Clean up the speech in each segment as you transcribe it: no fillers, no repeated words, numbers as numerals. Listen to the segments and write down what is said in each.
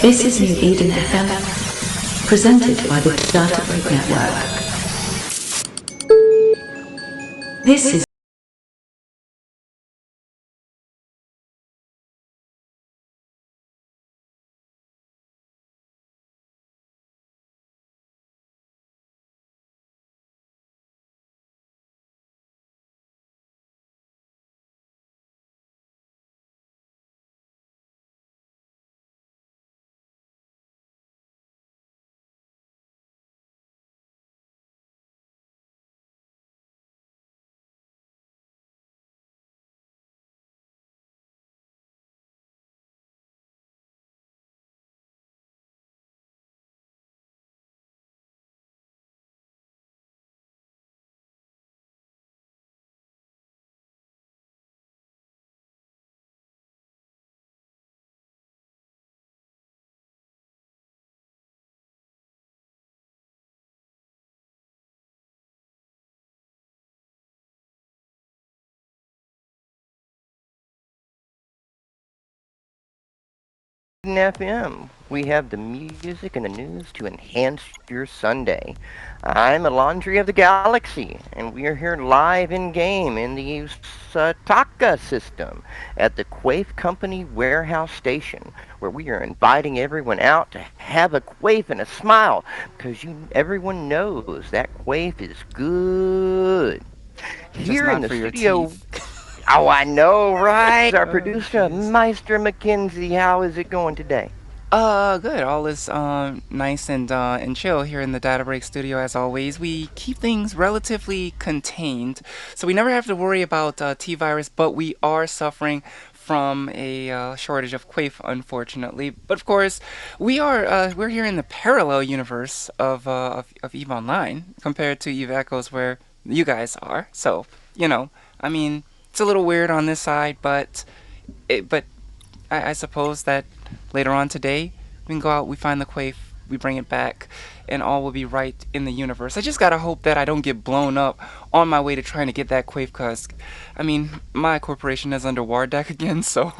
This is New Eden FM, presented by the Data Break Network. This is FM. We have the music and the news to enhance your Sunday. I'm Alondri of the Galaxy, and we are here live in game in the Isutaka system at the Quaife Company warehouse station, where we are inviting everyone out to have a quaife and a smile, because everyone knows that quaife is good. Just Here in not the for your studio, teeth. oh, I know, right? Our Oh, producer, jeez. Meister McKenzie. How is it going today? Good. All is nice and chill here in the Data Break Studio as always. We keep things relatively contained, so we never have to worry about T-virus, but we are suffering from a shortage of Quaife, unfortunately. But of course, we're here in the parallel universe of Eve Online compared to Eve Echoes, where you guys are. So I mean, it's a little weird on this side, but I suppose that later on today, we can go out, we find the Quaife, we bring it back, and all will be right in the universe. I just gotta hope that I don't get blown up on my way to trying to get that Quaife, cause, I mean, my corporation is under war deck again, so.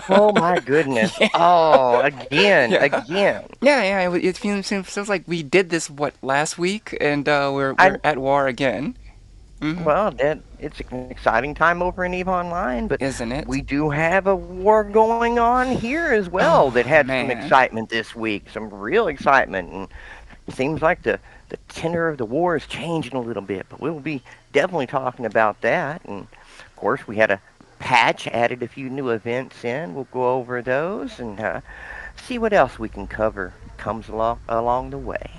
Oh my goodness. Yeah. Oh, again, Yeah. again. Yeah, it feels like we did this, what, last week, and we're I at war again. well, that it's an exciting time over in EVE Online, but Isn't it? we do have a war going on here as well that Oh, had some man. excitement this week, some real excitement, and it seems like the tenor of the war is changing a little bit, but we'll be definitely talking about that. And of course, we had a patch added a few new events in. We'll go over those and see what else we can cover comes along the way.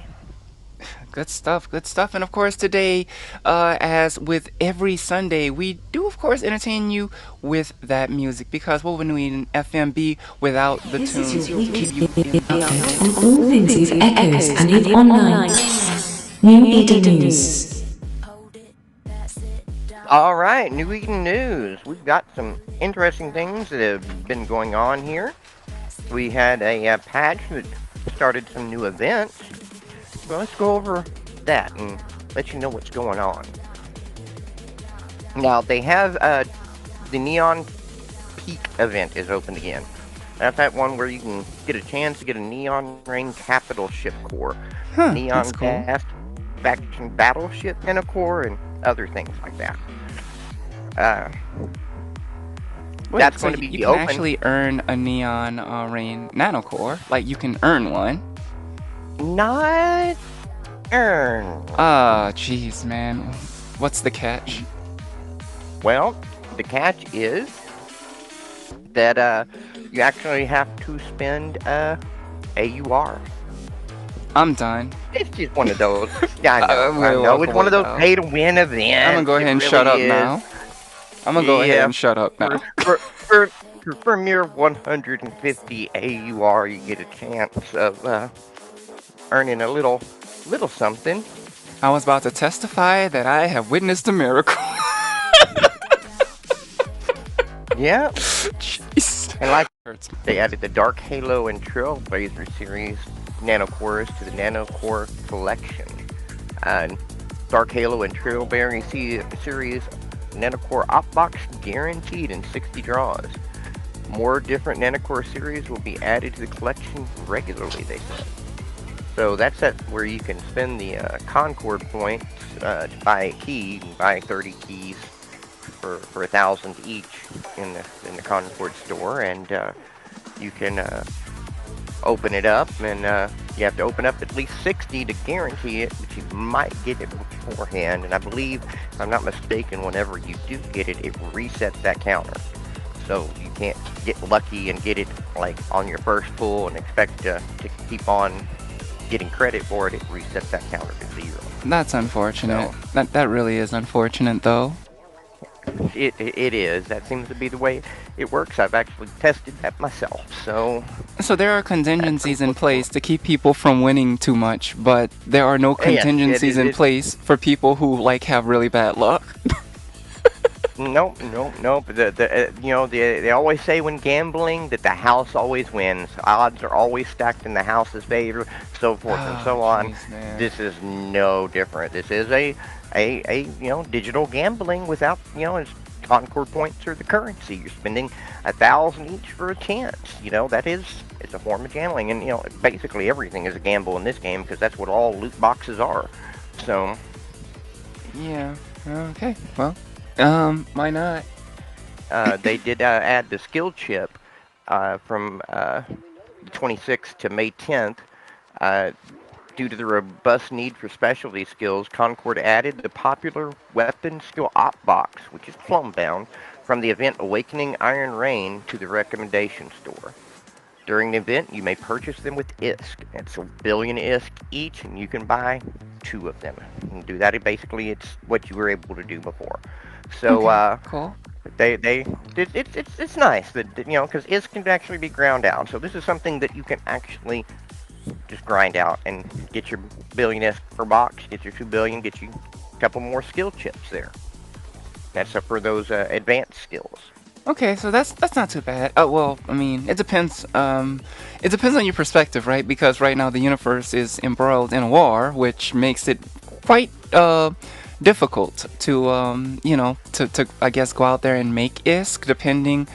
Good stuff, good stuff. And of course, today, as with every Sunday, we do, of course, entertain you with that music because what would we in FMB without the this is tunes your to keep you weekly in update update? on all things Eve Echoes and Eve Online. New Eden News. All right, New Eden News. We've got some interesting things that have been going on here. We had a patch that started some new events. So let's go over that and let you know what's going on. Now, they have the Neon Peak event is open again. That's that one where you can get a chance to get a Neon Rain Capital Ship Core, Huh, that's Neon cool. Cast Faction Battleship and a core, and other things like that. Uh, Wait, that's so going to you be can open. actually earn a Neon Rain Nanocore? Like, you can earn one? Not earn. Ah, jeez, man. What's the catch? Well, the catch is that you actually have to spend AUR. I'm done. It's just one of those. Yeah, I We're know. It's walking one away of those now. pay-to-win I'm gonna events. go It ahead and shut really up is. now. I'm gonna go ahead Yeah, and shut up for now. for for, for mere 150 AUR, you get a chance of earning a little something. I was about to testify that I have witnessed a miracle. Yeah, Jeez. and like Hurts. they added the Dark Halo and Trailblazer series nanocores to the nanocore collection. Uh, Dark Halo and Trailbearing series nanocore op box guaranteed in 60 draws. More different Nanocore series will be added to the collection regularly, they said. So that's where you can spend the Concord points to buy a key. You can buy 30 keys for 1,000 each in the Concord store, and you can open it up, and you have to open up at least 60 to guarantee it, but you might get it beforehand. And I believe, if I'm not mistaken, whenever you do get it, it resets that counter. So you can't get lucky and get it like on your first pull and expect to keep on getting credit for it. It resets that counter to 0. That's unfortunate. So That really is unfortunate, though. it is. That seems to be the way it works. I've actually tested that myself. So So there are that's contingencies in unfortunate. place to keep people from winning too much, but there are no Yeah, contingencies in place for people who like have really bad luck. nope, nope, nope. They always say when gambling that the house always wins. Odds are always stacked in the house's favor, so forth and Oh, so on. jeez, man. This is no different. This is a digital gambling without it's Concord points are the currency. You're spending 1,000 each for a chance. That is it's a form of gambling, and basically everything is a gamble in this game because that's what all loot boxes are. So. Yeah. Okay. Well, why not? They did add the skill chip from 26th to May 10th. Uh, Due to the robust need for specialty skills, Concord added the popular weapon skill op box, which is plum bound, from the event Awakening Iron Rain to the recommendation store. During the event, you may purchase them with ISK. It's a billion ISK each, and you can buy 2 of them. You can do that. Basically, it's what you were able to do before. So, Okay. Cool. it's nice that because ISK can actually be ground out. So this is something that you can actually just grind out and get your billion ISK per box, get your 2 billion, get you a couple more skill chips there. That's up for those advanced skills. Okay, so that's not too bad. Oh well, I mean, it depends. It depends on your perspective, right? Because right now the universe is embroiled in a war, which makes it quite difficult to to I guess go out there and make ISK depending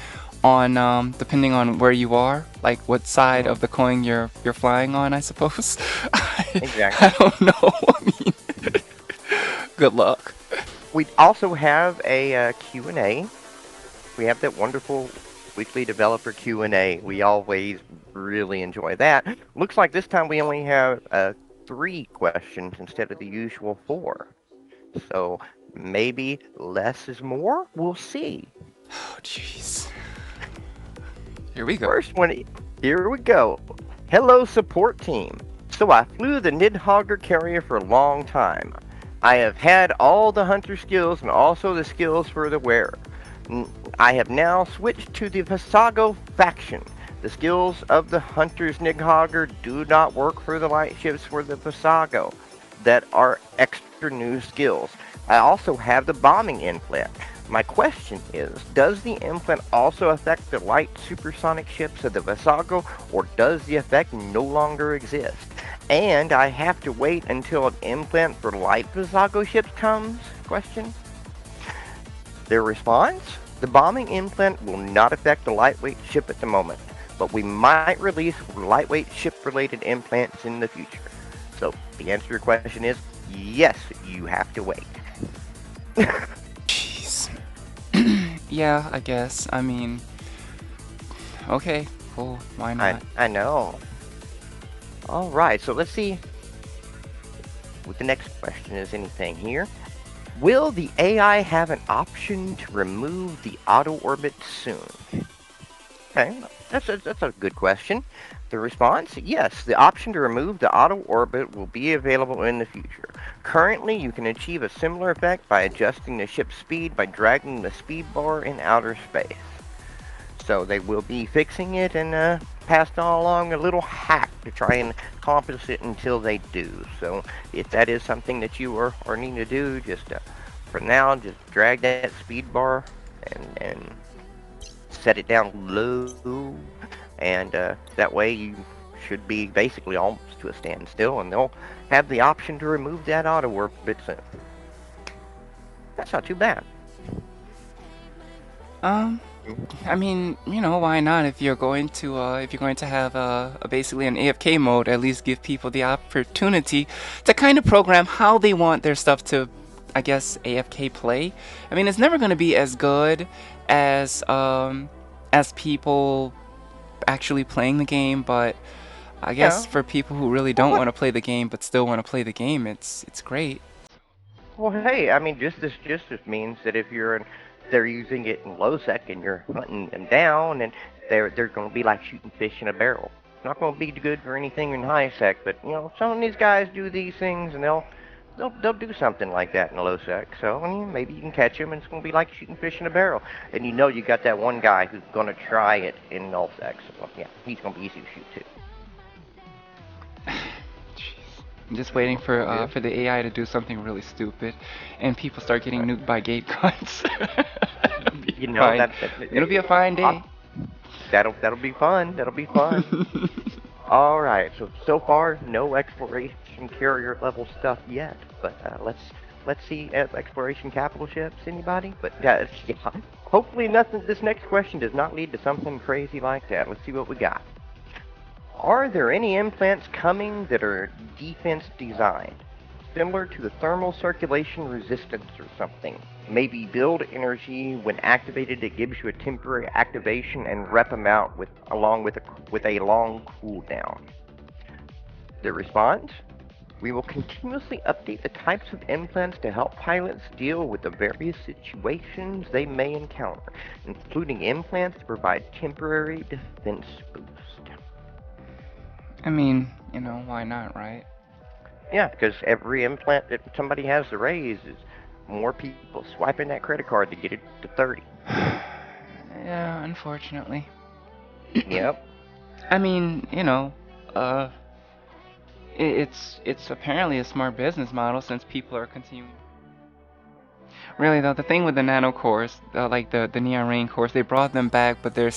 on where you are, like what side Hmm. of the coin you're flying on, I suppose. I Exactly. don't know. I mean, good luck. We also have a Q&A. We have that wonderful weekly developer Q&A. We always really enjoy that. Looks like this time we only have 3 questions instead of the usual 4. So maybe less is more? We'll see. Oh, jeez. Here we go. First one, here we go. Hello, support team. So I flew the Nidhogger carrier for a long time. I have had all the hunter skills and also the skills for the wearer. I have now switched to the Visago faction. The skills of the hunter's Nidhogger do not work for the light ships for the Visago. That are extra new skills. I also have the bombing implant. My question is, does the implant also affect the light supersonic ships of the Visago, or does the effect no longer exist? And I have to wait until an implant for light Visago ships comes? Question. Their response? The bombing implant will not affect the lightweight ship at the moment, but we might release lightweight ship-related implants in the future. So the answer to your question is yes, you have to wait. Jeez. Yeah, I guess. I mean, okay, cool. Why I not? I know. All right, so let's see what the next question is. Anything here? Will the AI have an option to remove the auto orbit soon? Okay, that's a good question. The response, yes, the option to remove the auto orbit will be available in the future. Currently, you can achieve a similar effect by adjusting the ship's speed by dragging the speed bar in outer space. So they will be fixing it and passed along a little hack to try and accomplish it until they do. So if that is something that you are needing to do, just for now, just drag that speed bar and set it down low, and that way you should be basically almost to a standstill, and they'll have the option to remove that auto orbit soon. That's not too bad. Um, I mean, why not? If you're going to have basically an AFK mode, at least give people the opportunity to kind of program how they want their stuff to, I guess, AFK play. I mean, it's never going to be as good as people actually playing the game, but I guess Yeah. for people who really Well, don't what? want to play the game but still want to play the game, it's great. Well, hey, I mean, just this means that if they're using it in low sec and you're hunting them down, and they're going to be like shooting fish in a barrel. It's not going to be good for anything in high sec, but some of these guys do these things, and they'll do something like that in low sec. So I mean, maybe you can catch them, and it's going to be like shooting fish in a barrel. And you got that one guy who's going to try it in null sec. So yeah, he's going to be easy to shoot too. Jeez. I'm just waiting for the AI to do something really stupid, and people start getting nuked by gate guns. It'll be You know fine. It'll be a fine day. that'll be fun. That'll be fun. All right. So far, no exploration carrier level stuff yet, but let's see exploration capital ships. Anybody? But yeah, hopefully nothing. This next question does not lead to something crazy like that. Let's see what we got. Are there any implants coming that are defense designed, similar to the thermal circulation resistance or something? Maybe build energy when activated. It gives you a temporary activation and rep them out with a long cooldown. The response? We will continuously update the types of implants to help pilots deal with the various situations they may encounter, including implants to provide temporary defense boost. I mean, why not, right? Yeah, because every implant that somebody has to raise is more people swiping that credit card to get it to 30. Yeah, unfortunately. Yep. I mean, uh, it's apparently a smart business model since people are continuing. Really though, the thing with the nano cores, like the Neon Rain cores, they brought them back, but they're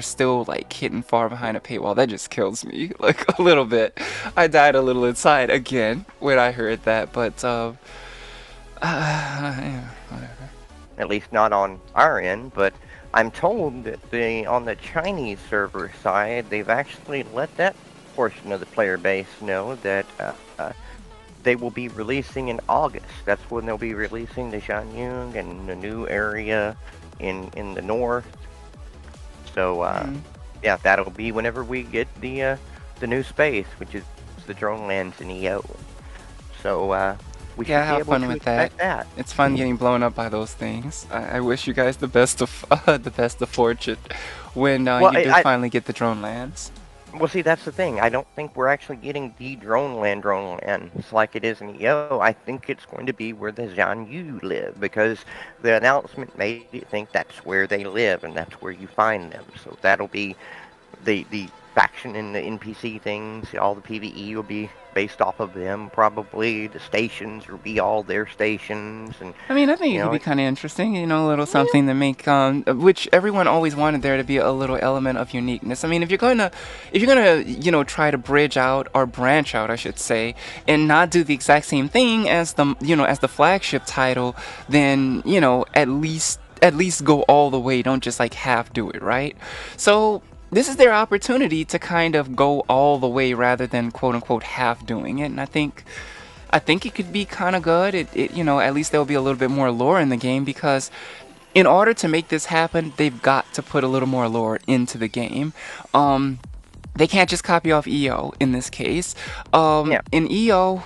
still like hidden far behind a paywall. That just kills me like a little bit. I died a little inside again when I heard that, but yeah, whatever. At least not on our end, but I'm told that on the Chinese server side, they've actually let that portion of the player base know that they will be releasing in August. That's when they'll be releasing the Shanyang and the new area in the north. So Mm. yeah, that'll be whenever we get the new space, which is the drone lands in EO. So we Yeah, should be have able fun to with that. expect that. It's fun getting blown up by those things. I wish you guys the best of the best of fortune when Well, you do finally get the drone lands. well, see, that's the thing. I don't think we're actually getting the drone lands like it is in EO. I think it's going to be where the Zhan Yu live because the announcement made it think that's where they live and that's where you find them. So that'll be the faction and the NPC things. All the PVE will be based off of them. Probably the stations will be all their stations, and I mean, I think you it could know, be it, kind of interesting, a little something to make, which everyone always wanted there to be a little element of uniqueness. I mean, if you're gonna, try to bridge out or branch out, I should say, and not do the exact same thing as the flagship title, then, at least go all the way. Don't just like half do it, right? So this is their opportunity to kind of go all the way rather than quote unquote half doing it, and I think it could be kind of good. At least there'll be a little bit more lore in the game because in order to make this happen, they've got to put a little more lore into the game. They can't just copy off EO in this case. yeah, In EO,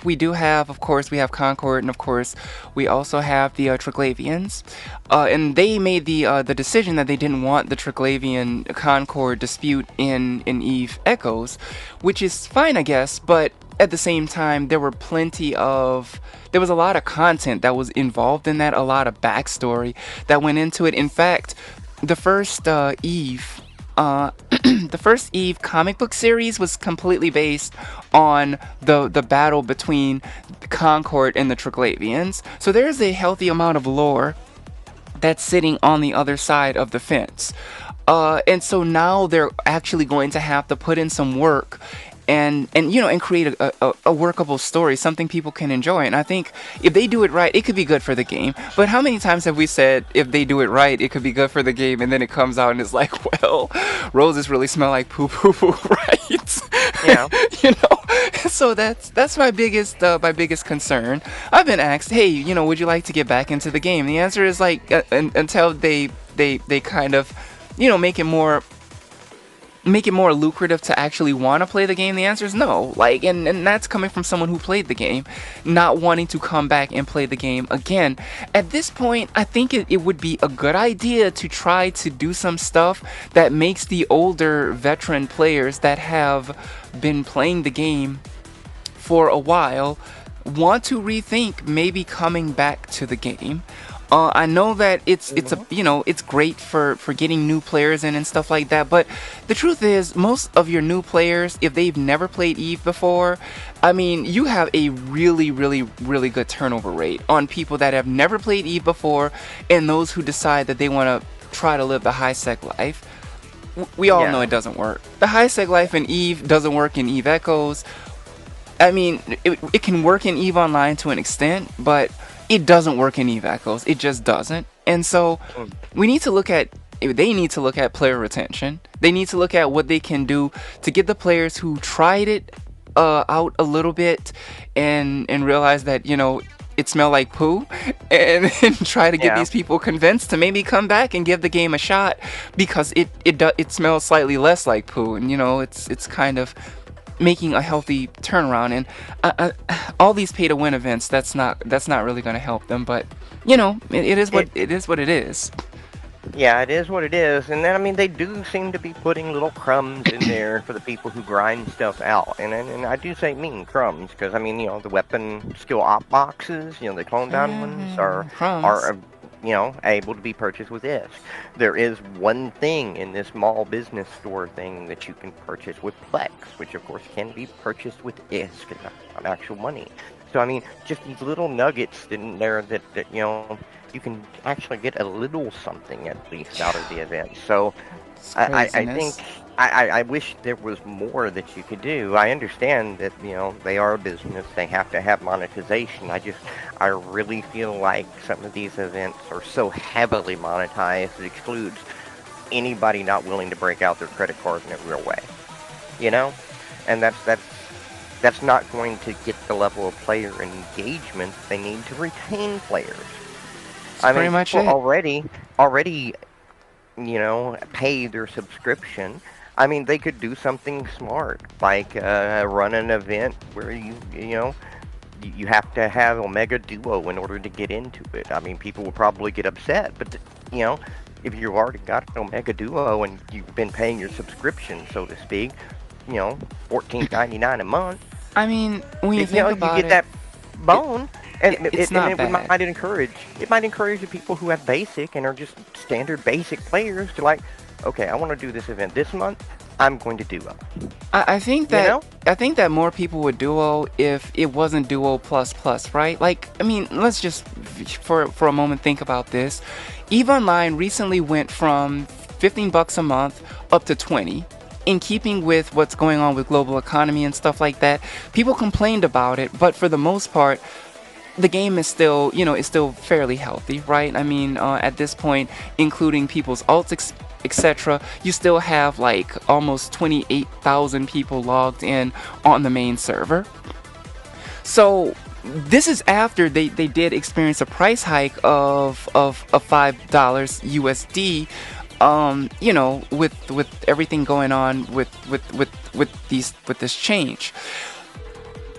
of course, we have Concord, and of course, we also have the Triglavians. And they made the decision that they didn't want the Triglavian Concord dispute in Eve Echoes, which is fine, I guess, but at the same time, there was a lot of content that was involved in that, a lot of backstory that went into it. In fact, the first Eve the first Eve comic book series was completely based on the battle between Concord and the Triglavians. So there's a healthy amount of lore that's sitting on the other side of the fence. And so now they're actually going to have to put in some work and create a workable story, something people can enjoy. And I think if they do it right, it could be good for the game. But how many times have we said if they do it right, it could be good for the game, and then it comes out and it's like, well, roses really smell like poo poo poo, right? Yeah. you know. So that's my biggest concern. I've been asked, hey, would you like to get back into the game? The answer is like until they kind of make it more lucrative to actually want to play the game. The answer is no. Like, and that's coming from someone who played the game, not wanting to come back and play the game again. At this point, I think it would be a good idea to try to do some stuff that makes the older veteran players that have been playing the game for a while want to rethink maybe coming back to the game. I know that it's great for getting new players in and stuff like that, but the truth is most of your new players, if they've never played Eve before, I mean, you have a really really really good turnover rate on people that have never played Eve before and those who decide that they want to try to live the high sec life. We all know Yeah. it doesn't work. The high sec life in Eve doesn't work in Eve Echoes. I mean, it can work in Eve Online to an extent, but it doesn't work in Eve Echoes. It just doesn't. And so Mm. we need to look at they need to look at player retention. They need to look at what they can do to get the players who tried it out a little bit and realize that it smelled like poo, and try to get Yeah. these people convinced to maybe come back and give the game a shot because it smells slightly less like poo, and it's kind of making a healthy turnaround. And all these pay to win events, that's not really going to help them. But it is what It it is. Yeah, it is what it is. And then, I mean, they do seem to be putting little crumbs in there for the people who grind stuff out. And I do say mean crumbs because, I mean, the weapon skill op boxes, the clone down ones Crumbs. are able to be purchased with this. There is one thing in this small business store thing that you can purchase with Plex, which of course can be purchased with ISK, not actual money. So, I mean, just these little nuggets in there that you can actually get a little something at least out of the event. So It's I think craziness. I wish there was more that you could do. I understand that they are a business; they have to have monetization. I really feel like some of these events are so heavily monetized it excludes anybody not willing to break out their credit card in a real way. You know, and that's not going to get the level of player engagement they need to retain players. It's I pretty mean, much people it. already pay their subscription. I mean, they could do something smart, like run an event where you have to have Omega Duo in order to get into it. I mean, people will probably get upset, but you know, if you've already got an Omega Duo and you've been paying your subscription, so to speak, 14.99 a month, I mean, when you think you about get it, that bone, and it's not bad. it might encourage the people who have basic and are just standard basic players to like, okay, I want to do this event this month. I'm going to Duo. I think You that know? I think that more people would Duo if it wasn't Duo plus plus, right? Like, I mean, let's just for a moment think about this. Eve Online recently went from $15 a month up to 20. In keeping with what's going on with global economy and stuff like that, people complained about it, but for the most part, the game is still, is still fairly healthy, right? I mean, at this point, including people's alts, etc., you still have like almost 28,000 people logged in on the main server. So this is after they did experience a price hike of $5 USD. With everything going on with this change,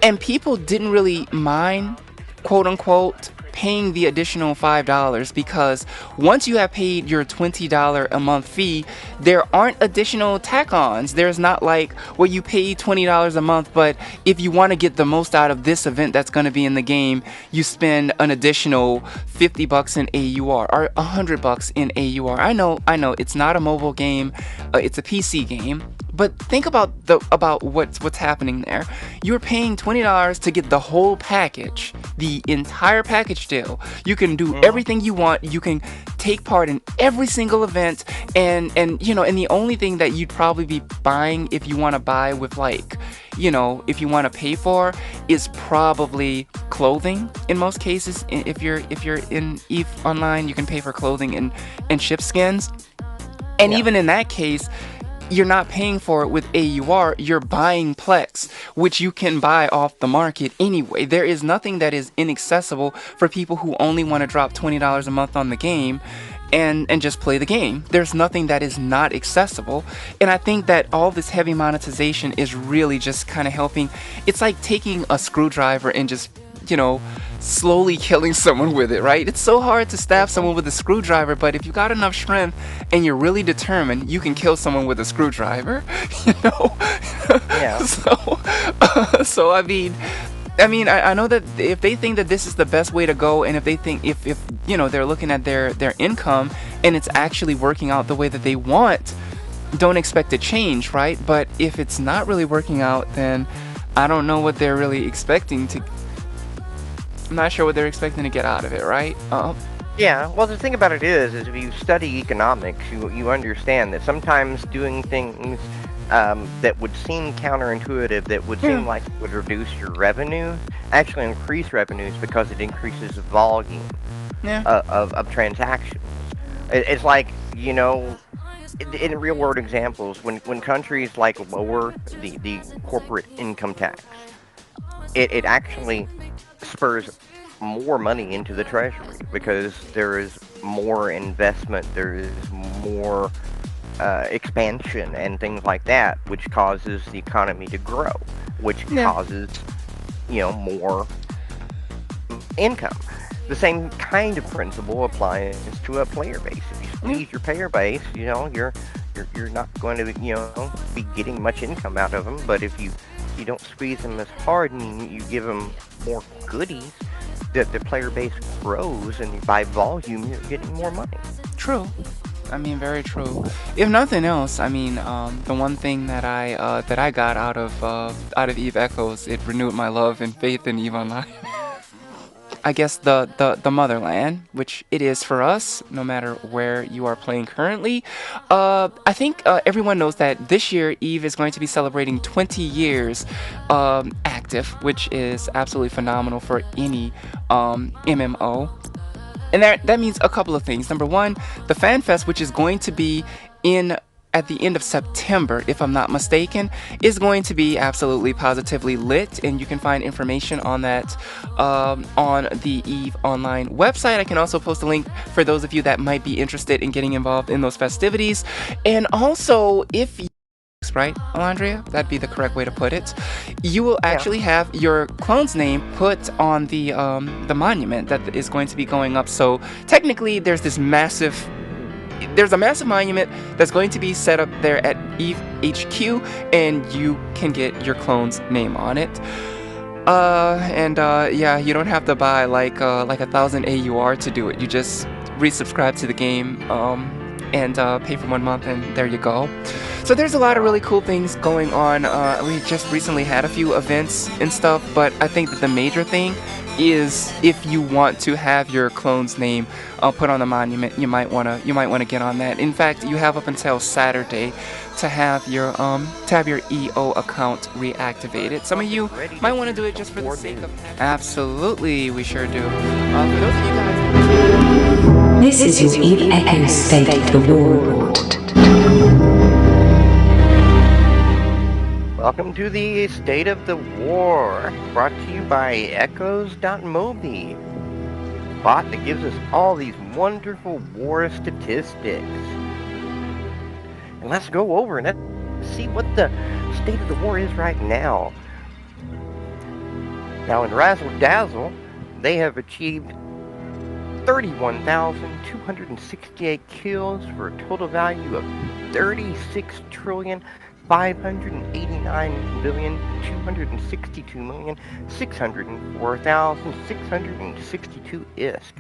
and people didn't really mind, quote unquote, paying the additional $5 because once you have paid your $20 a month fee, there aren't additional tack-ons. There's not like, well, you pay $20 a month, but if you want to get the most out of this event that's going to be in the game, you spend an additional $50 in AUR or $100 in AUR. I know, it's not a mobile game, it's a PC game. But think about what's happening there. You're paying $20 to get the whole package, the entire package deal. You can do everything you want. You can take part in every single event, and the only thing that you'd probably be buying if you want to buy with like if you want to pay for, is probably clothing in most cases. If you're in Eve Online, you can pay for clothing and ship skins. And Yeah. even in that case, you're not paying for it with AUR, you're buying Plex, which you can buy off the market anyway. There is nothing that is inaccessible for people who only want to drop $20 a month on the game and just play the game. There's nothing that is not accessible. And I think that all this heavy monetization is really just kind of helping. It's like taking a screwdriver and just, you know, slowly killing someone with it, right? It's so hard to stab someone with a screwdriver, but if you got enough strength and you're really determined, you can kill someone with a screwdriver, you know? Yeah. So I know that if they think that this is the best way to go, and if they think if they're looking at their income and it's actually working out the way that they want, don't expect a change, right? But if it's not really working out, then I don't know what they're really expecting to. I'm not sure what they're expecting to get out of it, right? Yeah, well, the thing about it is if you study economics, you understand that sometimes doing things that would seem counterintuitive, that would seem like it would reduce your revenue, actually increase revenues because it increases the volume of transactions. It's like, in real world examples, when countries like lower the corporate income tax, it actually spurs more money into the treasury because there is more investment, there is more expansion and things like that, which causes the economy to grow, which causes more income. The same kind of principle applies to a player base. If you squeeze your player base, you're not going to be getting much income out of them. But if you don't squeeze them as hard and you give them more goodies, that the player base grows, and by volume you're getting more money. True. I mean, very true. If nothing else, I mean, the one thing that I got out of Eve Echoes, it renewed my love and faith in Eve Online. I guess the motherland, which it is for us, no matter where you are playing currently. I think everyone knows that this year Eve is going to be celebrating 20 years active, which is absolutely phenomenal for any MMO. And that means a couple of things. Number one, the Fan Fest, which is going to be in at the end of September, if I'm not mistaken, is going to be absolutely positively lit, and you can find information on that on the Eve Online website. I can also post a link for those of you that might be interested in getting involved in those festivities. And also, if you right, Alondria? That'd be the correct way to put it. You will actually have your clone's name put on the monument that is going to be going up. So technically, there's a massive monument that's going to be set up there at Eve HQ, and you can get your clone's name on it. You don't have to buy like 1,000 AUR to do it. You just resubscribe to the game and pay for 1 month, and there you go. So there's a lot of really cool things going on. We just recently had a few events and stuff, but I think that the major thing is if you want to have your clone's name put on the monument, you might want to get on that. In fact, you have up until Saturday to have your EO account reactivated. Some of you might want to do it just for the sake of absolutely, we sure do. For those of you guys, this is your Eve Echo State of the War report. Welcome to the State of the War, brought to you by Echoes.mobi, bot that gives us all these wonderful war statistics. And let's go over and let's see what the state of the war is right now. Now in Razzle Dazzle, they have achieved 31,268 kills for a total value of 36,589,262,604,662 ISK.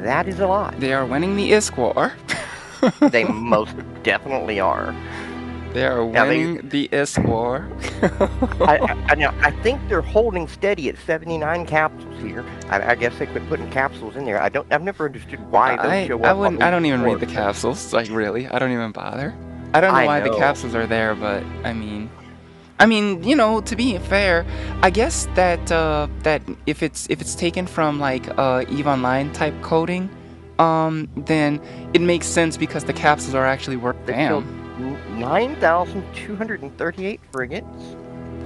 That is a lot. they are winning the ISK war. They most definitely are. They are winning the ISK war. I think they're holding steady at 79 capsules here. I guess they quit putting capsules in there. I've never understood why those show up. I don't even read the capsules. Like, really, I don't even bother. I don't know why the capsules are there, but I mean, I mean, to be fair, I guess that if it's taken from like Eve Online type coding, then it makes sense because the capsules are actually work. They've killed Damn, 9,238 frigates,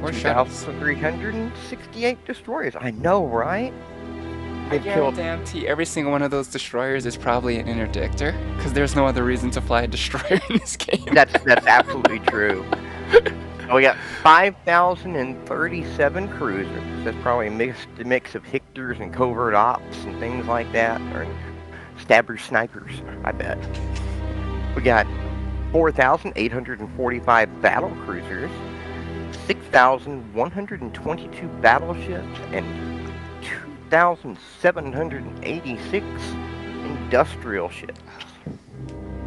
poor shuttles. 2,368 destroyers. I know, right? I They've killed. guarantee every single one of those destroyers is probably an interdictor, because there's no other reason to fly a destroyer in this game. That's absolutely true. We got 5,037 cruisers. That's probably a mix of Hictors and covert ops and things like that, or stabbers, snipers, I bet. We got 4,845 battle cruisers, 6,122 battleships, and 2,786 industrial ships.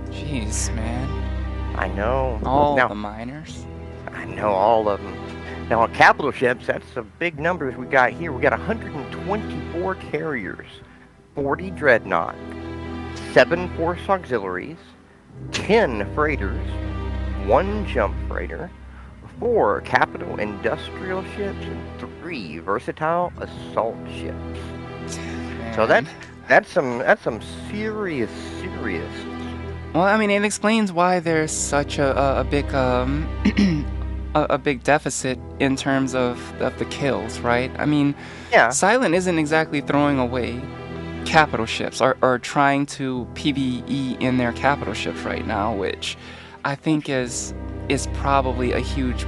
Jeez, man. I know. All Now, the miners. I know all of them. Now, on capital ships, that's the big numbers we got here. We got 124 carriers, 40 dreadnought, 7 force auxiliaries, 10 freighters, 1 jump freighter, 4 capital industrial ships, and 3 versatile assault ships. So Man. that's some serious. Well, I mean, it explains why there's such a big a big deficit in terms of the kills, right? I mean, Yeah. Silent isn't exactly throwing away capital ships or trying to PvE in their capital ships right now, which I think is probably a huge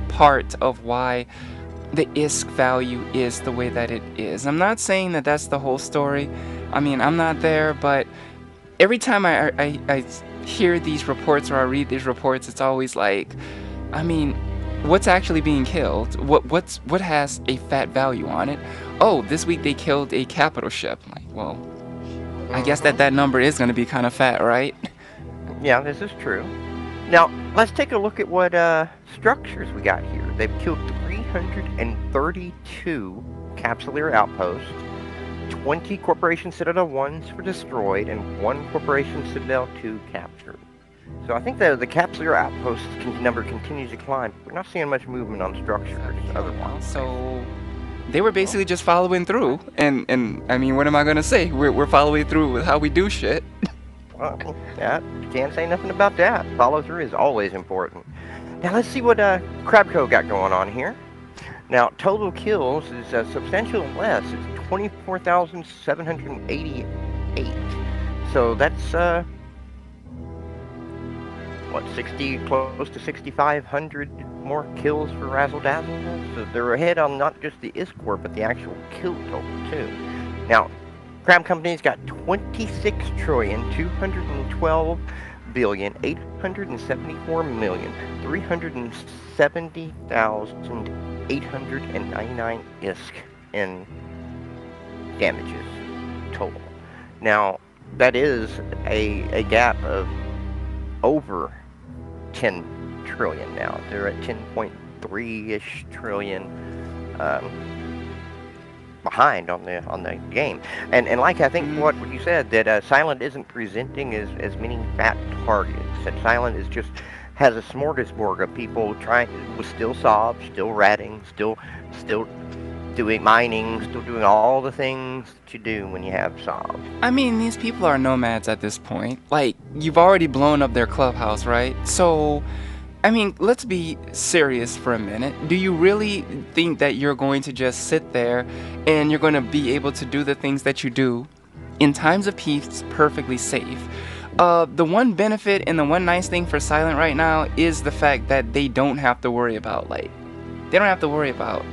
part of why the ISK value is the way that it is. I'm not saying that that's the whole story. I mean, I'm not there, but every time I hear these reports or I read these reports, it's always like, I mean, what's actually being killed? What has a fat value on it? Oh, this week they killed a capital ship. Like, well, I guess that number is going to be kind of fat, right? Yeah, this is true. Now, let's take a look at what structures we got here. They've killed 332 capsuleer outposts, 20 Corporation Citadel 1s were destroyed, and 1 Corporation Citadel 2 captured. So I think the capsuleer outpost number continues to climb. We're not seeing much movement on structures otherwise. So they were basically just following through, and I mean, what am I gonna say? We're following through with how we do shit. Well, yeah, you can't say nothing about that. Follow through is always important. Now let's see what Crabco got going on here. Now, total kills is substantially less. It's 24,788. So that's, close to 6,500 more kills for Razzle Dazzle? So they're ahead on not just the ISK score, but the actual kill total, too. Now, Crab Company's got 26,212,874,370,899 ISK in damages total. Now, that is a gap of over 10 trillion now. They're at 10.3-ish trillion behind on the game. And like I think what you said, that Silent isn't presenting as many fat targets. That Silent is just has a smorgasbord of people trying with still Sob, still ratting, still doing mining, still doing all the things that you do when you have Sob. I mean, these people are nomads at this point. Like, you've already blown up their clubhouse, right? So, I mean, let's be serious for a minute. Do you really think that you're going to just sit there and you're going to be able to do the things that you do in times of peace perfectly safe? The one benefit and the one nice thing for Silent right now is the fact that they don't have to worry about, they don't have to worry about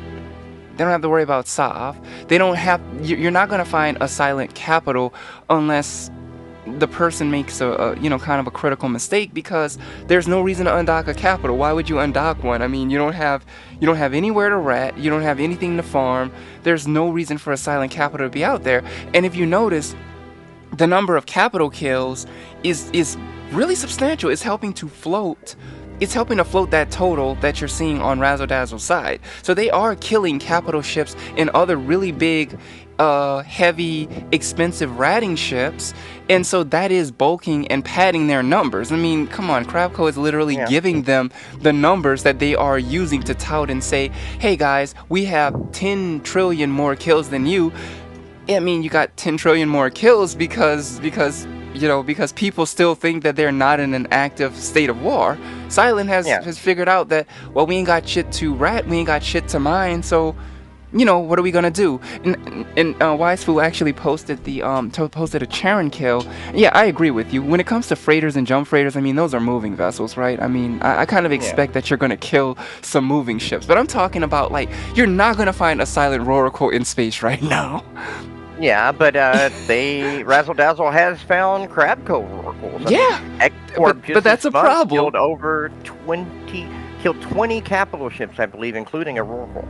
Sov. You're not going to find a Silent capital unless the person makes a kind of a critical mistake, because there's no reason to undock a capital. Why would you undock one? I mean, you don't have anywhere to rat, you don't have anything to farm. There's no reason for a Silent capital to be out there. And if you notice, the number of capital kills is really substantial. It's helping to float that total that you're seeing on Razzle Dazzle's side. So they are killing capital ships and other really big heavy, expensive ratting ships, and so that is bulking and padding their numbers. I mean, come on, Crabco is literally Yeah. giving them the numbers that they are using to tout and say, "Hey guys, we have 10 trillion more kills than you." I mean, you got 10 trillion more kills because people still think that they're not in an active state of war. Silent Yeah. has figured out that, well, we ain't got shit to rat, we ain't got shit to mine, so what are we gonna do? And Wise Fool actually posted posted a Charon kill. Yeah, I agree with you. When it comes to freighters and jump freighters, I mean those are moving vessels, right? I mean, I kind of Yeah. expect that you're gonna kill some moving ships, but I'm talking about like you're not gonna find a silent Roricle in space right now. Yeah, but they Razzle Dazzle has found Crabco oracles. I mean, Yeah, X Corp but just this that's a month problem. killed 20 capital ships, I believe, including a Oracle,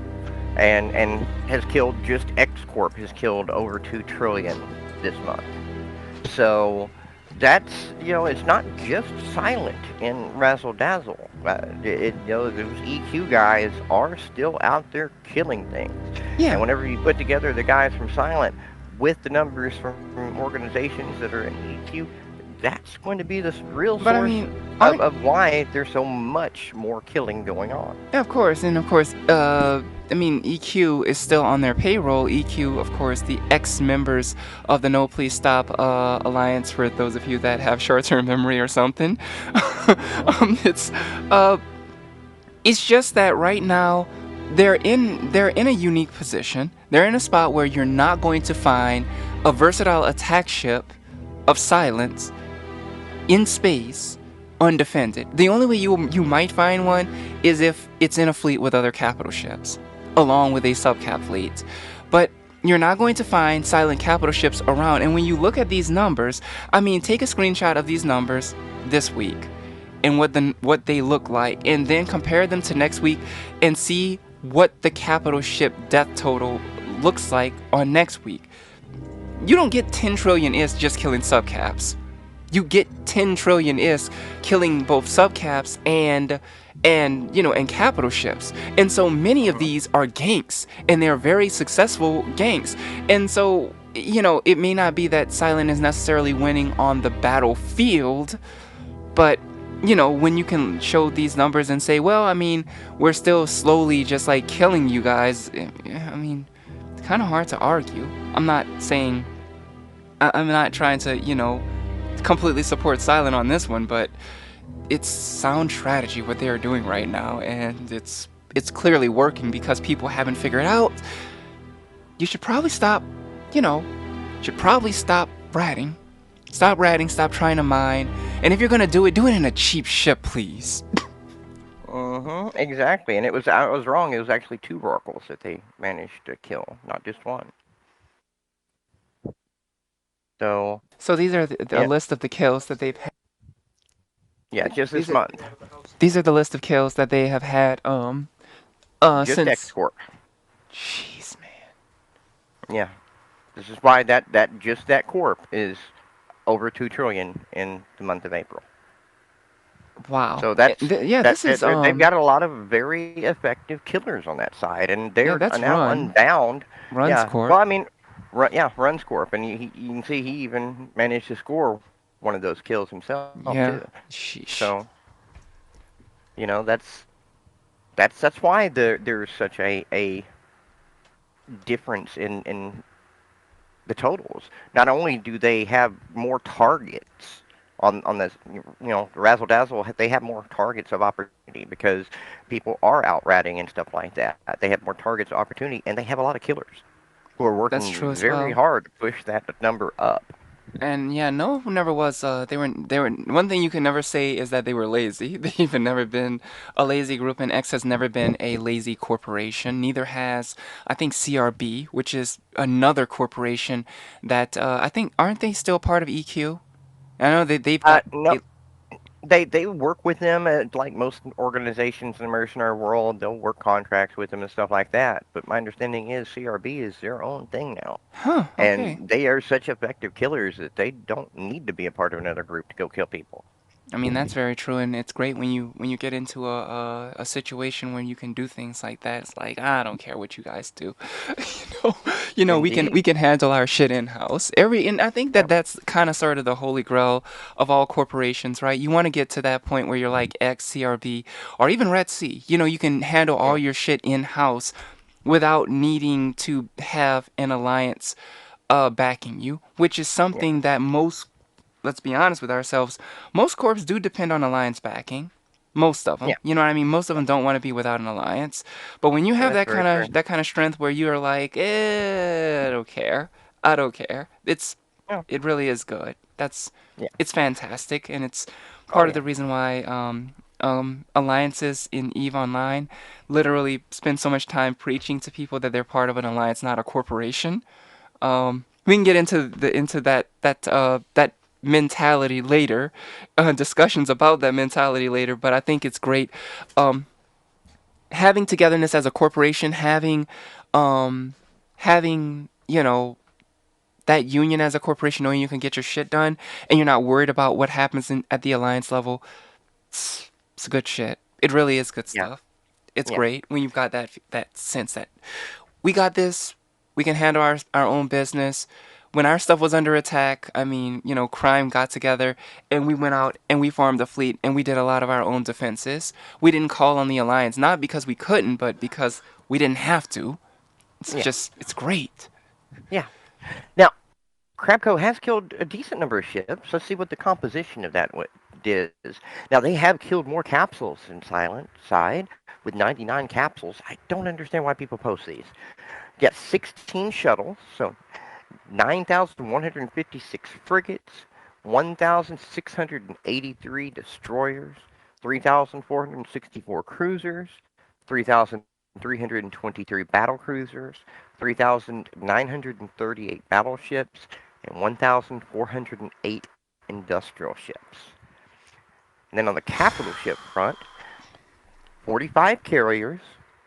and has killed just X Corp has killed over 2 trillion this month. So that's it's not just silent in Razzle Dazzle. Those EQ guys are still out there killing things, Yeah, and whenever you put together the guys from Silent with the numbers from organizations that are in EQ, that's going to be the real but I source mean, of, aren't of why there's so much more killing going on. yeah, of course, and of course, I mean, EQ is still on their payroll. EQ, of course, the ex-members of the No Please Stop alliance. For those of you that have short-term memory or something, Hmm. um, it's uh, it's just that right now they're in a unique position. They're in a spot where you're not going to find a versatile attack ship of silence in space undefended. The only way you might find one is if it's in a fleet with other capital ships, along with a subcap fleet. But you're not going to find silent capital ships around. And when you look at these numbers, I mean, take a screenshot of these numbers this week and what they look like, and then compare them to next week and see what the capital ship death total looks like on next week. You don't get 10 trillion is just killing subcaps. You get 10 trillion is killing both subcaps and capital ships. And so many of Hmm. these are ganks, and they're very successful ganks. And so it may not be that Silent is necessarily winning on the battlefield, but when you can show these numbers and say, well, I mean, we're still slowly just like killing you guys. I mean, it's kind of hard to argue. I'm not saying I'm not trying to, completely support Silent on this one, but it's sound strategy what they are doing right now, and it's clearly working because people haven't figured out. You should probably stop, you know, should probably stop ratting. Stop ratting, stop trying to mine. And if you're gonna do it in a cheap ship, please. Exactly, and I was wrong. It was actually two oracles that they managed to kill, not just one. So So these are a yeah, list of the kills that they've had. yeah, just this These are month, these are the list of kills that they have had just X since. Corp. Jeez, man. Yeah, this is why that just that corp is over 2 trillion in the month of April. Wow. So that's Yeah, this is they've got a lot of very effective killers on that side, and yeah, they're that's now Run. unbound. Run's Yeah, well, Corp. I mean, yeah, Runs Corp, and you can see he even managed to score one of those kills himself too. Yeah. Sheesh. So that's why there's such a difference in the totals. Not only do they have more targets on this, Razzle Dazzle, they have more targets of opportunity because people are out ratting and stuff like that. They have more targets of opportunity, and they have a lot of killers who are That's true working as very well. hard to push that number up. And yeah, no, never was. They were. One thing you can never say is that they were lazy. They've never been a lazy group, and X has never been a lazy corporation. Neither has, I think, CRB, which is another corporation that I think aren't they still part of EQ? I know they've got No, a, they work with them like most organizations in the mercenary world. They'll work contracts with them and stuff like that. But my understanding is CRB is their own thing now, huh? Okay. and they are such effective killers that they don't need to be a part of another group to go kill people. I mean, that's very true, and it's great when you get into a situation where you can do things like that. It's like I don't care what you guys do, know, Indeed. we can handle our shit in house. And I think that Yep. that's kind of sort of the holy grail of all corporations, right? You want to get to that point where you're like X, CRB, or even Red Sea. You can handle all Mm, your shit in house without needing to have an alliance backing you, which is yeah. something that most, let's be honest with ourselves, most corps do depend on alliance backing. Most of them, Yeah. you know what I mean. Most of them don't want to be without an alliance. But when you have That's very true. that kind of strength where you are like, I don't care, I don't care. Yeah. It really is good. Yeah. It's fantastic, and it's Oh part of yeah. the reason why alliances in Eve Online literally spend so much time preaching to people that they're part of an alliance, not a corporation. We can get into that mentality later, discussions about that mentality later. But I think it's great, um, having togetherness as a corporation, um, having that union as a corporation, knowing you can get your shit done, and you're not worried about what happens at the alliance level. It's good shit. It really is good Yeah. stuff. It's Yeah. great when you've got that sense that we got this. We can handle our own business. When our stuff was under attack, I mean, crime got together and we went out and we formed a fleet and we did a lot of our own defenses. We didn't call on the alliance, not because we couldn't, but because we didn't have to. Yeah. It's great. Yeah. Now, Crabco has killed a decent number of ships. Let's see what the composition of that is. Now, they have killed more capsules in Silent Side with 99 capsules. I don't understand why people post these. Yes, 16 shuttles, so 9,156 frigates, 1,683 destroyers, 3,464 cruisers, 3,323 battle cruisers, 3,938 battleships, and 1,408 industrial ships. And then on the capital ship front, 45 carriers,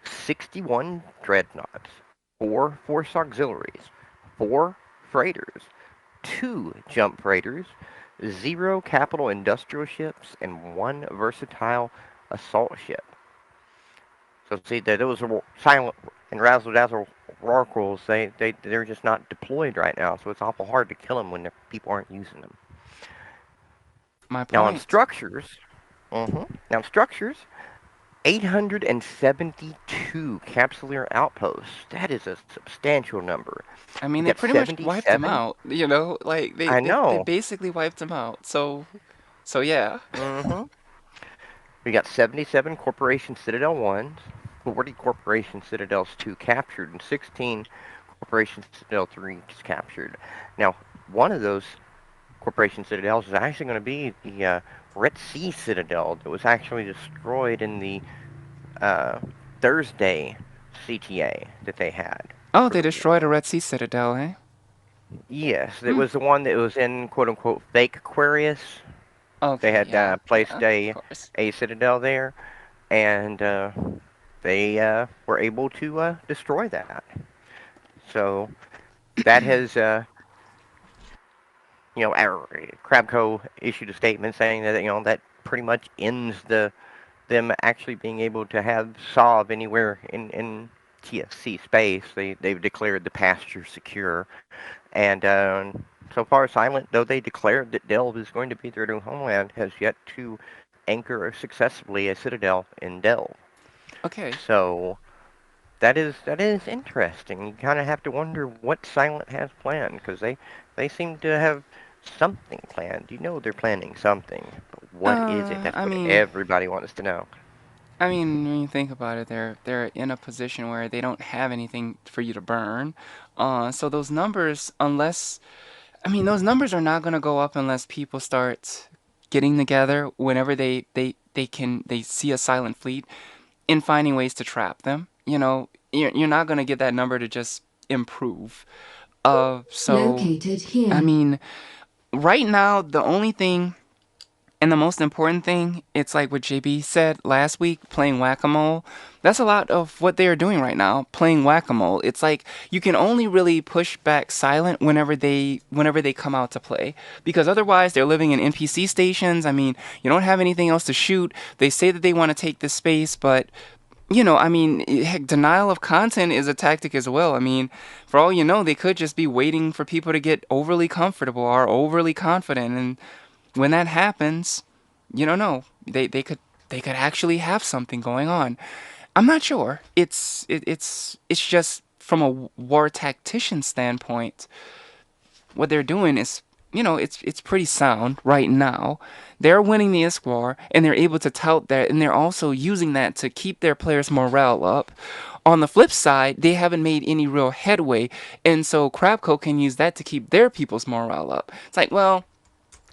61 dreadnoughts, 4 force auxiliaries, 4 freighters, 2 jump freighters, 0 capital industrial ships, and 1 versatile assault ship. So see that those are silent and razzle dazzle oracles. They're just not deployed right now, so it's awful hard to kill them when the people aren't using them. My Now on point. structures, now on structures, 872 capsuleer outposts. That is a substantial number. I We mean, they got pretty much wiped them 77. out, like I they know. basically wiped them out. So yeah. hmm We got 77 Corporation Citadel 1s, 40 Corporation Citadels 2 captured, and 16 Corporation Citadel 3s captured. Now, one of those Corporation Citadels is actually going to be the Red Sea Citadel that was actually destroyed in the uh, Thursday CTA that they had Oh, they earlier. destroyed a Red Sea Citadel, eh? Yes, it Hmm. was the one that was in quote unquote fake Aquarius. They Okay, had yeah, placed yeah, of course. a citadel there, and they were able to destroy that. So that has, Crabco issued a statement saying that that pretty much ends them actually being able to have Saab anywhere in TFC space. They've declared the pasture secure, and so far Silent, though they declared that Delve is going to be their new homeland, has yet to anchor successfully a citadel in Delve. Okay. So that is interesting. You kind of have to wonder what Silent has planned because they seem to have something planned. You know they're planning something, but what is it? That's I what mean, everybody wants to know. when you think about it, they're in a position where they don't have anything for you to burn. So those numbers, unless those numbers are not gonna go up unless people start getting together whenever they see a silent fleet and finding ways to trap them. You're not gonna get that number to just improve. So Located I here. mean, right now the only thing And the most important thing, it's like what JB said last week, playing whack-a-mole. That's a lot of what they are doing right now, playing whack-a-mole. It's like you can only really push back silent whenever they come out to play. Because otherwise they're living in NPC stations. I mean, you don't have anything else to shoot. They say that they want to take this space, but I mean, heck, denial of content is a tactic as well. I mean, for all you know, they could just be waiting for people to get overly comfortable or overly confident, and when that happens, you don't know. They could actually have something going on. I'm not sure. It's just from a war tactician standpoint, what they're doing is, it's pretty sound right now. They're winning the ISK war, and they're able to tout that, and they're also using that to keep their players' morale up. On the flip side, they haven't made any real headway, and so Crabco can use that to keep their people's morale up. It's like, well,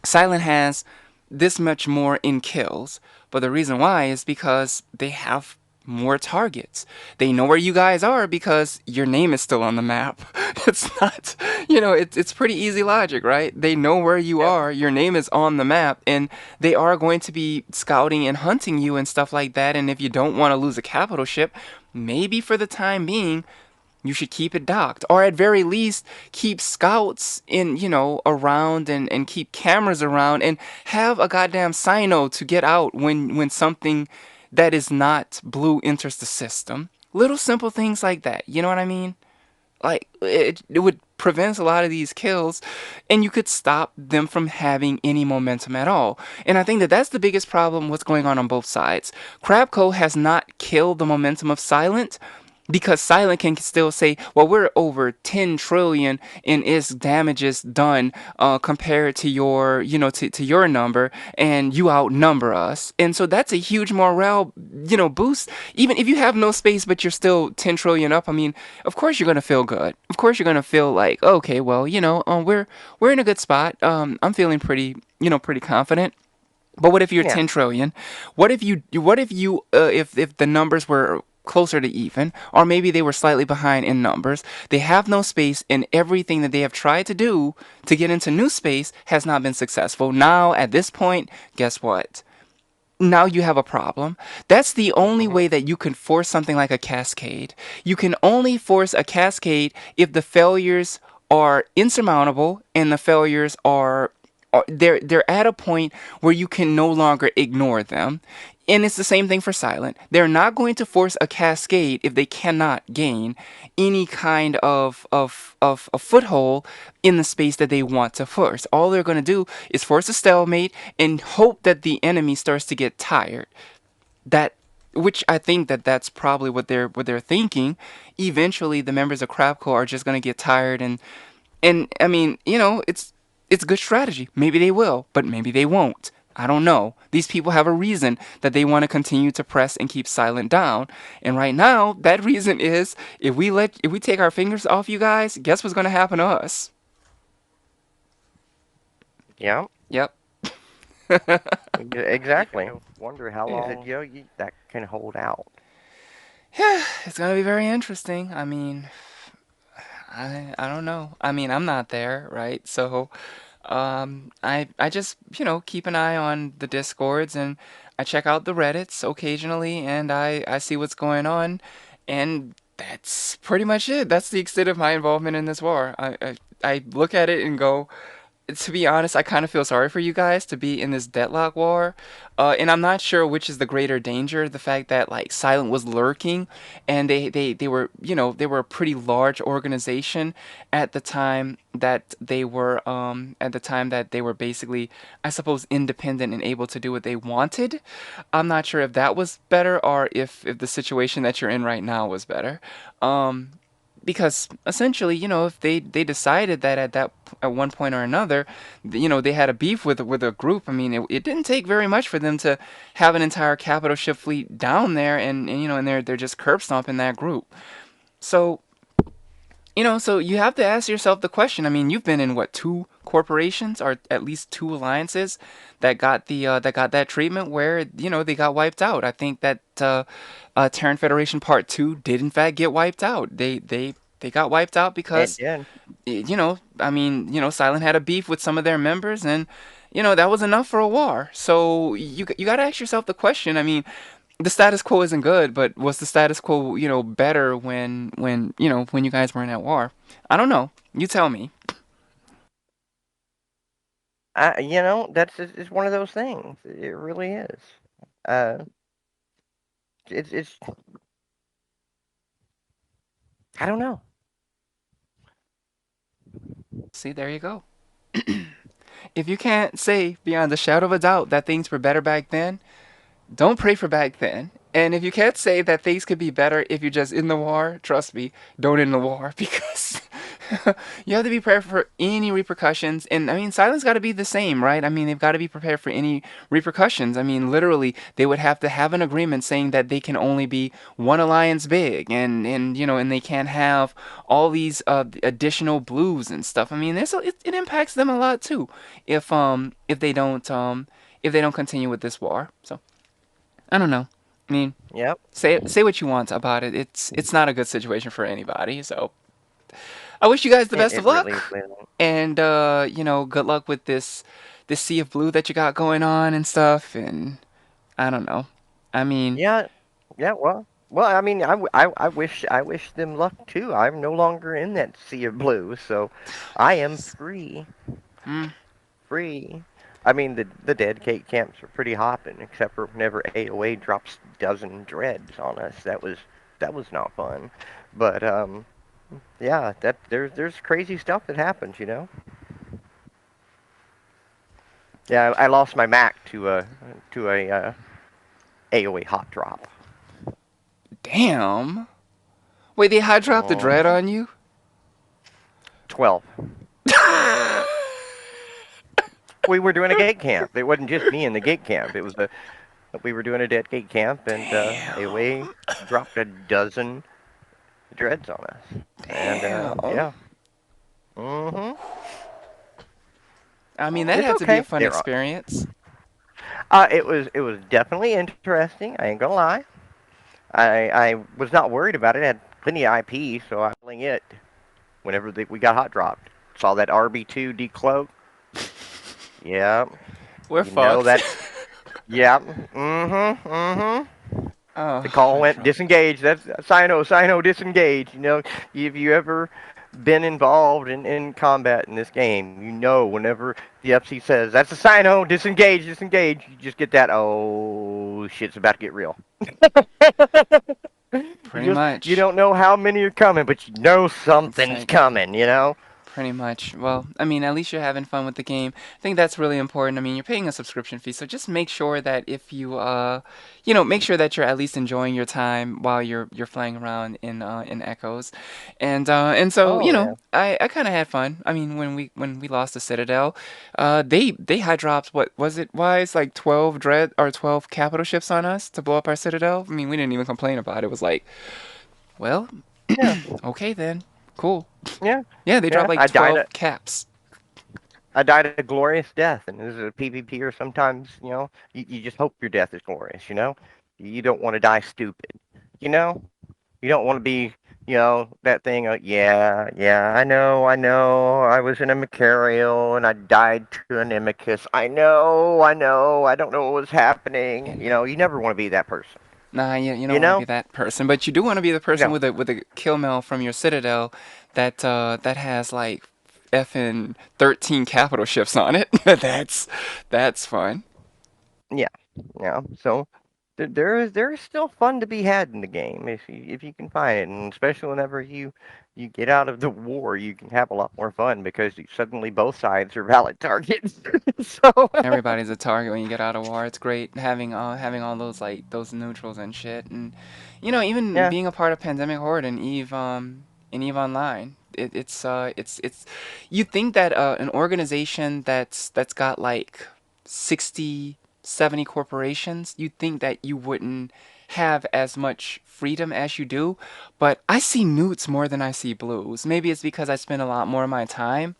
Silent has this much more in kills, but the reason why is because they have more targets. They know where you guys are because your name is still on the map. It's not, it's pretty easy logic, right? They know where you Yep. are, your name is on the map, and they are going to be scouting and hunting you and stuff like that. And if you don't want to lose a capital ship, maybe for the time being, you should keep it docked, or at very least keep scouts in, around, and keep cameras around, and have a goddamn sino to get out when something that is not blue enters the system. Little simple things like that, you know what I mean? Like, it would prevent a lot of these kills, and you could stop them from having any momentum at all. And I think that that's the biggest problem, what's going on both sides. Crabco has not killed the momentum of Silent, because Silent can still say, well, we're over 10 trillion in its damages done, compared to your, to your number, and you outnumber us. And so that's a huge morale, boost. Even if you have no space, but you're still 10 trillion up, I mean, of course you're going to feel good. Of course you're going to feel like, okay, well, we're in a good spot. I'm feeling pretty confident. But what if you're Yeah. 10 trillion? If the numbers were closer to even, or maybe they were slightly behind in numbers? They have no space, and everything that they have tried to do to get into new space has not been successful. Now, at this point, guess what? Now you have a problem. That's the only Hmm. way that you can force something like a cascade. You can only force a cascade if the failures are insurmountable, and the failures they're at a point where you can no longer ignore them. And it's the same thing for Silent. They're not going to force a cascade if they cannot gain any kind of a foothold in the space that they want to force. All they're going to do is force a stalemate and hope that the enemy starts to get tired. That which I think that that's probably what they're thinking. Eventually, the members of Crabco are just going to get tired, and I mean, it's good strategy. Maybe they will, but maybe they won't. I don't know. These people have a reason that they want to continue to press and keep Silent down. And right now, that reason is, if we take our fingers off you guys, guess what's going to happen to us? Yeah. Yep. Exactly. Wonder how Yeah. long that can hold out. It's going to be very interesting. I mean, I don't know. I mean, I'm not there, right? So, I just, keep an eye on the Discords, and I check out the Reddits occasionally, and I see what's going on, and that's pretty much it. That's the extent of my involvement in this war. I look at it and go, to be honest, I kind of feel sorry for you guys to be in this deadlock war. And I'm not sure which is the greater danger, the fact that like Silent was lurking, and they were, they were a pretty large organization at the time that they were basically, I suppose, independent and able to do what they wanted. I'm not sure if that was better, or if the situation that you're in right now was better. Um, because essentially, if they decided that at one point or another, they had a beef with a group. I mean, it didn't take very much for them to have an entire capital ship fleet down there, and they're just curb stomping that group. So, so you have to ask yourself the question. I mean, you've been in what, two corporations, or at least two alliances that got that treatment where they got wiped out. I think that Terran Federation Part Two did in fact get wiped out. They got wiped out It because did. I mean, Silent had a beef with some of their members, and that was enough for a war. So you got to ask yourself the question. I mean, the status quo isn't good, but was the status quo, better when you guys weren't at war? I don't know. You tell me. That's it's one of those things. It really is. Uh, it's I don't know. See, there you go. If you can't say beyond a shadow of a doubt that things were better back then, don't pray for back then. And if you can't say that things could be better if you're just in the war, trust me, don't end the war because you have to be prepared for any repercussions. And I mean, silence got to be the same, right? I mean, they've got to be prepared for any repercussions. I mean, literally, they would have to have an agreement saying that they can only be one alliance big, and they can't have all these additional blues and stuff. I mean, it impacts them a lot too if they don't continue with this war. So I don't know. I mean, Yep. say what you want about it. It's not a good situation for anybody. So I wish you guys the best of It really luck, will. and good luck with this sea of blue that you got going on and stuff. And I don't know. I mean, Yeah. Yeah. Well. I mean, I wish them luck too. I'm no longer in that sea of blue, so I am free. hmm, Free. I mean, the dead cake camps are pretty hopping, except for whenever AOA drops dozen dreads on us. That was not fun. But yeah, there's crazy stuff that happens. Yeah, I lost my Mac to a AOA hot drop. damn. Wait, they high dropped the dread Mhm. on you? 12. We were doing a gate camp. It wasn't just me in the gate camp. It was a We were doing a dead gate camp, and AOA Damn. dropped a dozen dreads on us. And Damn. yeah. Mhm. I mean, that It's had to be a okay. fun experience. It was definitely interesting. I ain't gonna lie. I was not worried about it. I had plenty of IP, so I was playing it whenever we got hot dropped. Saw that RB2 decloak. Yeah. We're You know fucked. that. Yeah. Mm-hmm. Mm-hmm. Oh, The call high went drop. disengage. That's Sino, disengage. If you ever been involved in combat in this game, whenever the FC says that's a Sino, disengage, disengage, you just get that. Oh shit, it's about to get real. Pretty You much. don't know how many are coming, but you know It's something's like coming. pretty much. Well, I mean, at least you're having fun with the game. I think that's really important. I mean, you're paying a subscription fee, so just make sure that if make sure that you're at least enjoying your time while you're flying around in Echoes, and so Oh yeah. I kind of had fun. I mean, when we lost the Citadel, they high dropped what was it? Wise like 12 dread or 12 capital ships on us to blow up our Citadel. I mean, we didn't even complain about it. It was like, well, Yeah. okay then, cool. Yeah. Yeah, they dropped Yeah. like 12 caps. I died a glorious death, and this is a PvP, or sometimes, you just hope your death is glorious. You don't want to die stupid, you know? You don't want to be, that thing, yeah, yeah, I know, I was in a Macarial, and I died to an Imicus. I don't know what was happening. You never want to be that person, Nah, you don't you want to know? be that person, but you do want to be the person No. with a kill mail from your Citadel that has like effing 13 capital ships on it. That's fun. Yeah, yeah. So there is still fun to be had in the game if you can find it, and especially whenever you get out of the war, you can have a lot more fun because suddenly both sides are valid targets. So Everybody's a target when you get out of war. It's great having all those like those neutrals and shit, and even yeah, being a part of Pandemic Horde and Eve Online. It's you think that an organization that's got like 60, 70 corporations, you'd think that you wouldn't have as much freedom as you do, but I see newts more than I see blues. Maybe it's because I spend a lot more of my time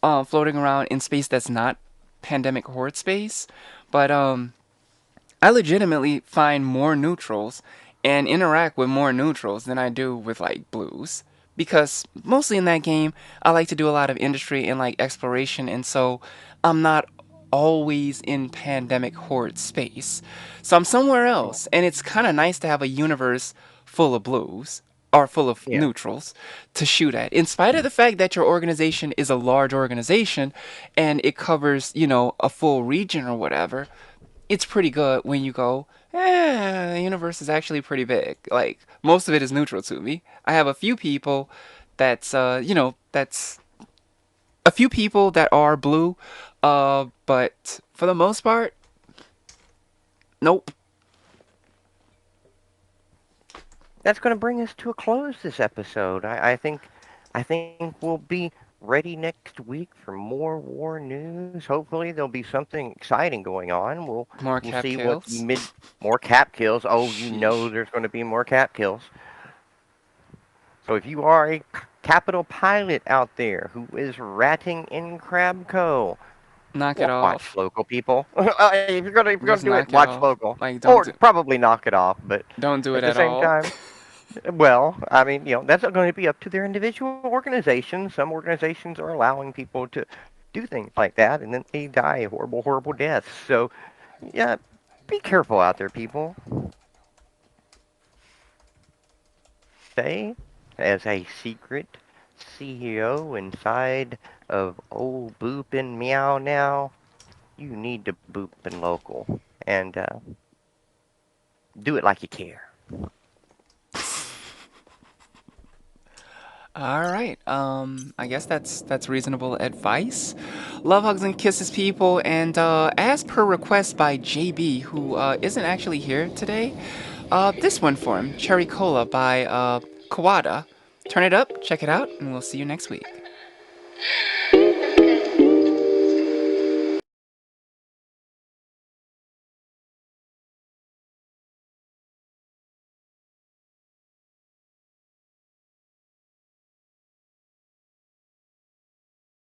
floating around in space that's not pandemic horde space. But I legitimately find more neutrals and interact with more neutrals than I do with like blues. Because mostly in that game, I like to do a lot of industry and like exploration, and so I'm not always in pandemic horde space. So I'm somewhere else, and it's kind of nice to have a universe full of blues or full of Yeah. neutrals to shoot at. In spite of the fact that your organization is a large organization and it covers, a full region or whatever, it's pretty good when you go, the universe is actually pretty big. Like, most of it is neutral to me. I have a few people that's a few people that are blue, but for the most part, nope. That's going to bring us to a close this episode. I think we'll be ready next week for more war news. Hopefully there'll be something exciting going on. We'll More we'll cap see what kills. more cap kills. Oh, Sheesh. there's going to be more cap kills. So if you are a capital pilot out there who is ratting in Crabco, Knock it watch off. local people. If you're gonna Just do it, knock it watch off. local, Like, or probably knock it off. But don't do it at the at same all. time, well, I mean, that's going to be up to their individual organizations. Some organizations are allowing people to do things like that, and then they die horrible, horrible deaths. So, yeah, be careful out there, people. Say, as a secret CEO inside of old Boop and Meow now, you need to boop and local and do it like you care. All right. I guess that's reasonable advice. Love hugs and kisses, people. And as per request by JB, who isn't actually here today, this one for him, Cherry Cola by Kawada. Turn it up, check it out, and we'll see you next week.